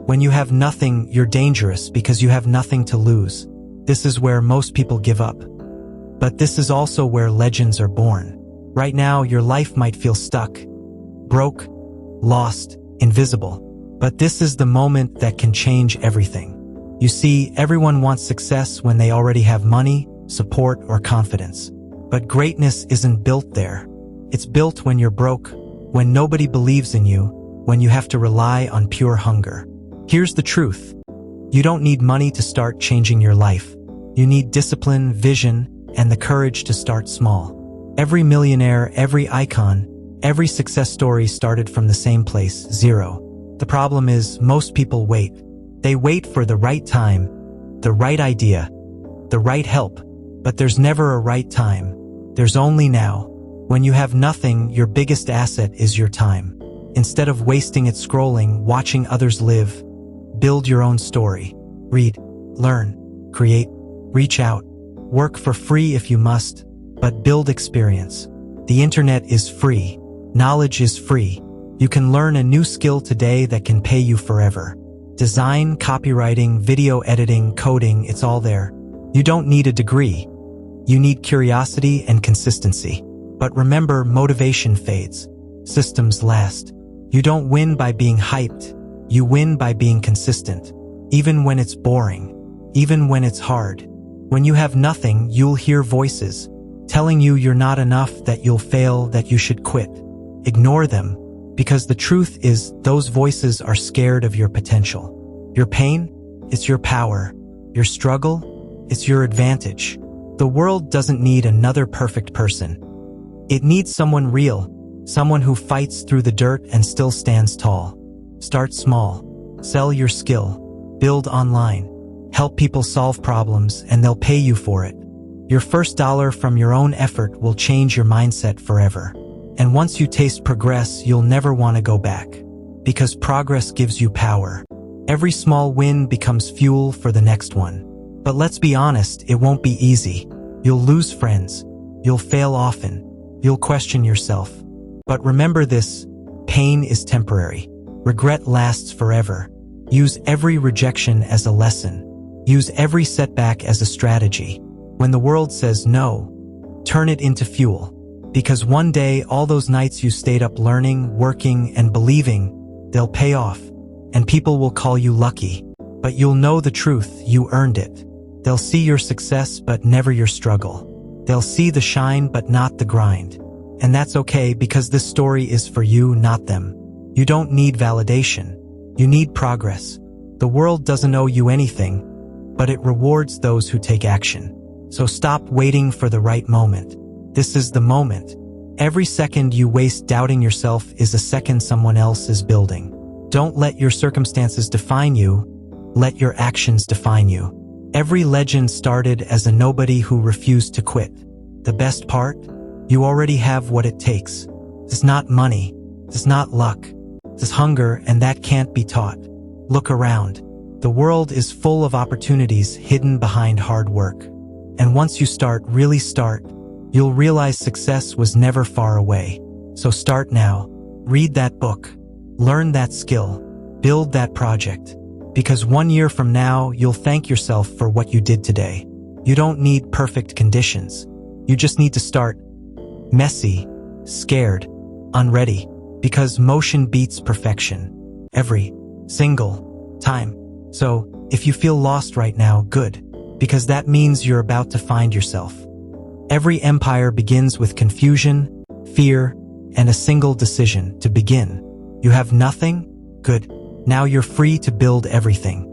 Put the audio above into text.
When you have nothing, you're dangerous because you have nothing to lose. This is where most people give up. But this is also where legends are born. Right now, your life might feel stuck, broke, lost, invisible. But this is the moment that can change everything. You see, everyone wants success when they already have money, support, or confidence. But greatness isn't built there. It's built when you're broke, when nobody believes in you, when you have to rely on pure hunger. Here's the truth. You don't need money to start changing your life. You need discipline, vision, and the courage to start small. Every millionaire, every icon, every success story started from the same place, zero. The problem is, most people wait. They wait for the right time, the right idea, the right help. But there's never a right time. There's only now. When you have nothing, your biggest asset is your time. Instead of wasting it scrolling, watching others live, build your own story. Read, learn, create, reach out. Work for free if you must, but build experience. The internet is free. Knowledge is free. You can learn a new skill today that can pay you forever. Design, copywriting, video editing, coding, it's all there. You don't need a degree. You need curiosity and consistency. But remember, motivation fades. Systems last. You don't win by being hyped. You win by being consistent. Even when it's boring. Even when it's hard. When you have nothing, you'll hear voices telling you you're not enough, that you'll fail, that you should quit. Ignore them, because the truth is those voices are scared of your potential. Your pain, it's your power. Your struggle, it's your advantage. The world doesn't need another perfect person. It needs someone real, someone who fights through the dirt and still stands tall. Start small. Sell your skill. Build online. Help people solve problems, and they'll pay you for it. Your first dollar from your own effort will change your mindset forever. And once you taste progress, you'll never want to go back. Because progress gives you power. Every small win becomes fuel for the next one. But let's be honest, it won't be easy. You'll lose friends. You'll fail often. You'll question yourself. But remember this, pain is temporary. Regret lasts forever. Use every rejection as a lesson. Use every setback as a strategy. When the world says no, turn it into fuel. Because one day, all those nights you stayed up learning, working, and believing, they'll pay off. And people will call you lucky. But you'll know the truth, you earned it. They'll see your success, but never your struggle. They'll see the shine, but not the grind. And that's okay, because this story is for you, not them. You don't need validation. You need progress. The world doesn't owe you anything, but it rewards those who take action. So stop waiting for the right moment. This is the moment. Every second you waste doubting yourself is a second someone else is building. Don't let your circumstances define you. Let your actions define you. Every legend started as a nobody who refused to quit. The best part? You already have what it takes. It's not money. It's not luck. It's hunger, and that can't be taught. Look around. The world is full of opportunities hidden behind hard work. And once you start, really start, you'll realize success was never far away. So start now. Read that book. Learn that skill. Build that project. Because 1 year from now, you'll thank yourself for what you did today. You don't need perfect conditions. You just need to start. Messy, scared, unready. Because motion beats perfection. Every single time. So, if you feel lost right now, good. Because that means you're about to find yourself. Every empire begins with confusion, fear, and a single decision to begin. You have nothing? Good. Now you're free to build everything.